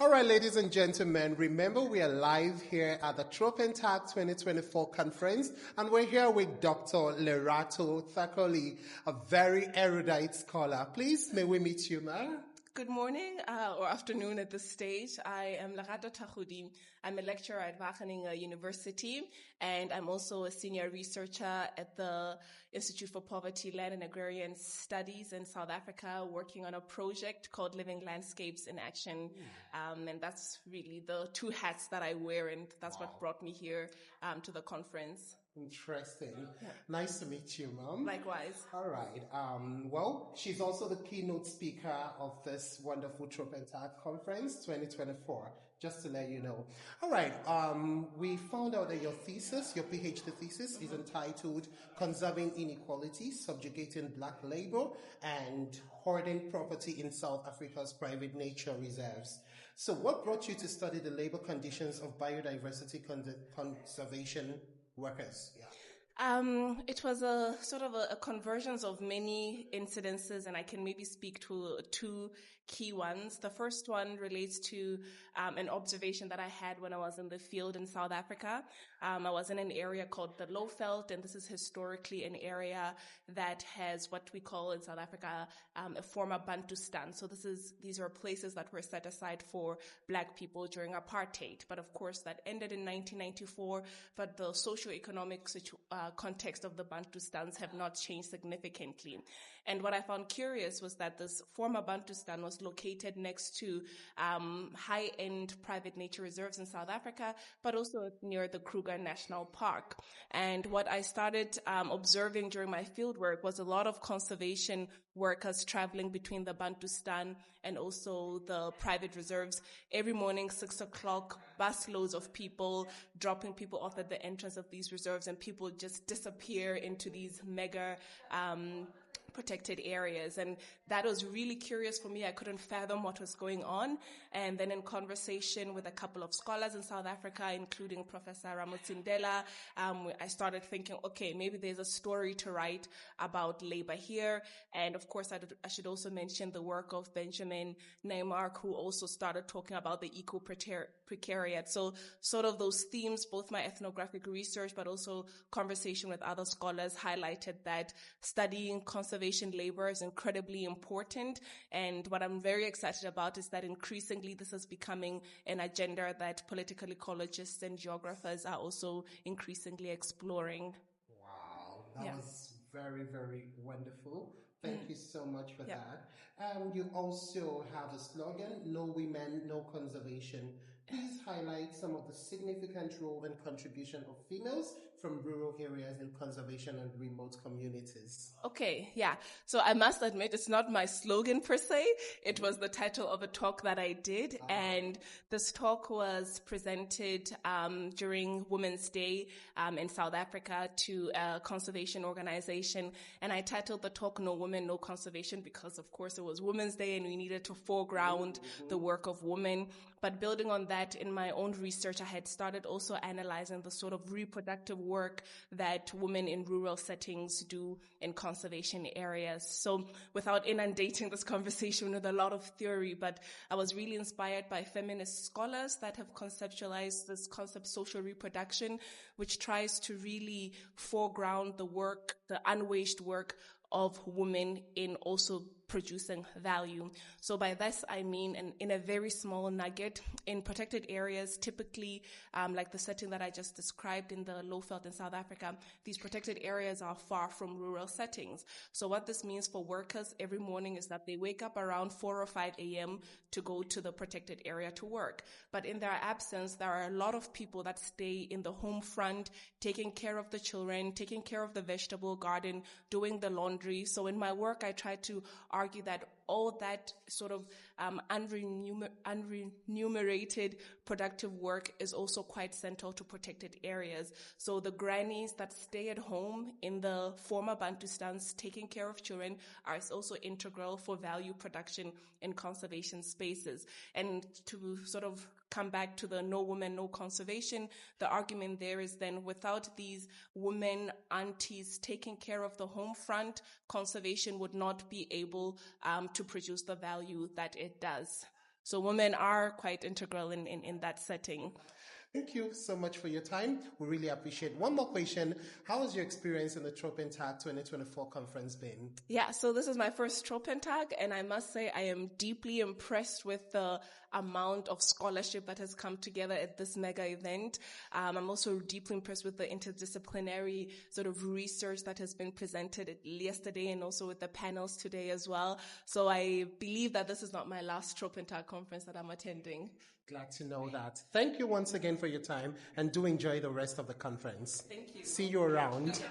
All right, ladies and gentlemen, remember we are live here at the Tropentag 2024 conference, and we're here with Dr. Lerato Thakholi, a very erudite scholar. Please, may we meet you, ma'am? Good morning or afternoon at this stage. I am Lerato Thakholi. I'm a lecturer at Wageningen University, and I'm also a senior researcher at the Institute for Poverty, Land and Agrarian Studies in South Africa, working on a project called Living Landscapes in Action. And that's really the two hats that I wear, and that's what brought me here to the conference. Interesting. Yeah. Nice to meet you, Mom. Likewise. All right. Well, she's also the keynote speaker of this wonderful Tropentag Conference 2024, just to let you know. All right. We found out that your thesis, your PhD thesis, is entitled Conserving Inequality, Subjugating Black Labor, and Hoarding Property in South Africa's Private Nature Reserves. So what brought you to study the labor conditions of biodiversity conservation workers? Yeah. It was a sort of a convergence of many incidences, and I can maybe speak to two key ones. The first one relates to an observation that I had when I was in the field in South Africa. I was in an area called the Lowveld, and this is historically an area that has what we call in South Africa a former Bantustan. So these are places that were set aside for Black people during apartheid. But of course, that ended in 1994. But the socio-economic context of the Bantustans have not changed significantly. And what I found curious was that this former Bantustan was located next to high-end private nature reserves in South Africa, but also near the Kruger National Park. And what I started observing during my fieldwork was a lot of conservation workers traveling between the Bantustan and also the private reserves every morning, 6 o'clock, busloads of people, dropping people off at the entrance of these reserves, and people just disappear into these mega protected areas. And that was really curious for me. I couldn't fathom what was going on. And then in conversation with a couple of scholars in South Africa, including Professor Ramotsindela, I started thinking, okay, maybe there's a story to write about labor here. And of course, I should also mention the work of Benjamin Neymark, who also started talking about the eco-precariat. So sort of those themes, both my ethnographic research, but also conversation with other scholars, highlighted that studying conservation labor is incredibly important. And what I'm very excited about is that increasingly this is becoming an agenda that political ecologists and geographers are also increasingly exploring. Wow, that was very, very wonderful. Thank you so much for that. You also have a slogan, No Women, No Conservation. Please highlight some of the significant role and contribution of females from rural areas in conservation and remote communities. Okay, yeah. So I must admit, it's not my slogan per se. It was the title of a talk that I did. And this talk was presented during Women's Day in South Africa to a conservation organization. And I titled the talk No Women, No Conservation because, of course, it was Women's Day and we needed to foreground the work of women. But building on that, in my own research, I had started also analyzing the sort of reproductive work that women in rural settings do in conservation areas. So without inundating this conversation with a lot of theory, but I was really inspired by feminist scholars that have conceptualized this concept social reproduction, which tries to really foreground the work, the unwaged work of women in also producing value. So by this, I mean in a very small nugget, in protected areas, typically like the setting that I just described in the Lowveld in South Africa, these protected areas are far from rural settings. So what this means for workers every morning is that they wake up around 4 or 5 a.m. to go to the protected area to work. But in their absence, there are a lot of people that stay in the home front, taking care of the children, taking care of the vegetable garden, doing the laundry. So in my work, I try to argue that all that sort of unremunerated productive work is also quite central to protected areas. So the grannies that stay at home in the former Bantustans taking care of children are also integral for value production in conservation spaces. And to sort of come back to the no woman, no conservation, the argument there is then without these women aunties taking care of the home front, conservation would not be able to produce the value that it does. So women are quite integral in that setting. Thank you so much for your time. We really appreciate. One more question. How has your experience in the Tropentag 2024 conference been? Yeah, so this is my first Tropentag, and I must say I am deeply impressed with the amount of scholarship that has come together at this mega event. I'm also deeply impressed with the interdisciplinary sort of research that has been presented yesterday and also with the panels today as well. So I believe that this is not my last Tropentag conference that I'm attending. Glad to know that. Thank you once again for your time, and do enjoy the rest of the conference. Thank you. See you around.